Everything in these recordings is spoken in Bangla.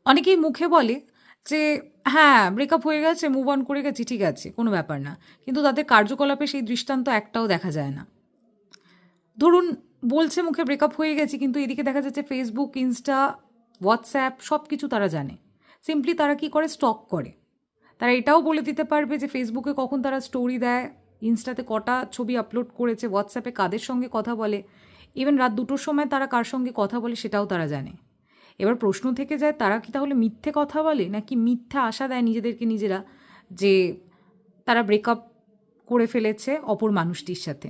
অনেকেই মুখে বলে যে হ্যাঁ ব্রেকআপ হয়ে গেছে, মুভ অন করে গেছি, ঠিক আছে, কোনো ব্যাপার না। কিন্তু তাদের কার্যকলাপে সেই দৃষ্টান্ত একটাও দেখা যায় না। ধরুন, বলছে মুখে ব্রেকআপ হয়ে গেছি, কিন্তু এদিকে দেখা যাচ্ছে ফেসবুক, ইনস্টা, হোয়াটসঅ্যাপ সব কিছু তারা জানে। সিম্পলি তারা কি করে, স্টক করে। তারা এটাও বলে দিতে পারবে যে ফেসবুকে কখন তারা স্টোরি দেয়, ইনস্টাতে কটা ছবি আপলোড করেছে, হোয়াটসঅ্যাপে কাদের সঙ্গে কথা বলে, ইভেন রাত 2টোর সময় তারা কার সঙ্গে কথা বলে সেটাও তারা জানে। এবার প্রশ্ন থেকে যায়, তারা কি তাহলে মিথ্যে কথা বলে, নাকি মিথ্যা আশা দেয় নিজেদেরকে নিজেরা যে তারা ব্রেকআপ করে ফেলেছে অপর মানুষটির সাথে।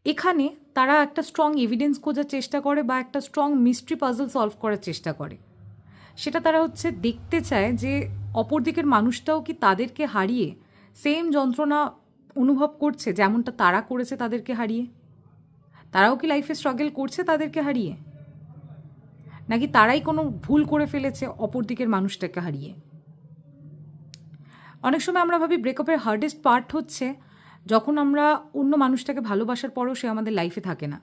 এখানে তারা একটা স্ট্রং এভিডেন্স খোঁজার চেষ্টা করে বা একটা স্ট্রং মিস্ট্রি পাজল সলভ করার চেষ্টা করে। সেটা তারা হচ্ছে দেখতে চায় যে অপর দিকের মানুষটাও কি তাদেরকে হারিয়ে সেম যন্ত্রণা অনুভব করছে যেমনটা তারা করেছে তাদেরকে হারিয়ে। তারাও কি লাইফে স্ট্রাগল করছে তাদেরকে হারিয়ে, নাকি তারাই কোনো ভুল করে ফেলেছে অপর দিকের মানুষটাকে হারিয়ে। অনেক সময় আমরা ভাবি ব্রেকআপের হার্ডেস্ট পার্ট হচ্ছে যখন আমরা অন্য মানুষটাকে ভালোবাসার পরও সে আমাদের লাইফে থাকে না।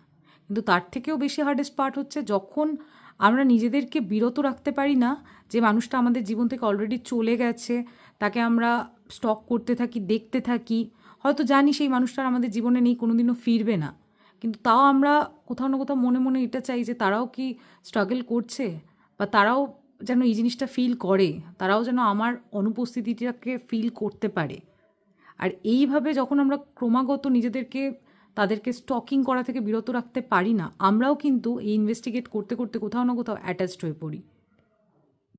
কিন্তু তার থেকেও বেশি হার্ডেস্ট পার্ট হচ্ছে যখন আমরা নিজেদেরকে বিরত রাখতে পারি না, যে মানুষটা আমাদের জীবন থেকে অলরেডি চলে গেছে, তাকে আমরা স্টক করতে থাকি, দেখতে থাকি, হয়তো জানি সেই মানুষটার আমাদের জীবনে নেই, কোনোদিনও ফিরবে না, কিন্তু তাও আমরা কোথাও না কোথাও মনে মনে এটা চাই যে তারাও কি স্ট্রাগল করছে, বা তারাও যেন এই জিনিসটা ফিল করে, তারাও যেন আমার অনুপস্থিতিটাকে ফিল করতে পারে। আর এইভাবে যখন আমরা ক্রমাগত নিজেদেরকে তাদেরকে স্টকিং করা থেকে বিরত রাখতে পারি না, আমরাও কিন্তু এই ইনভেস্টিগেট করতে করতে কোথাও না কোথাও অ্যাটাচড হয়ে পড়ি।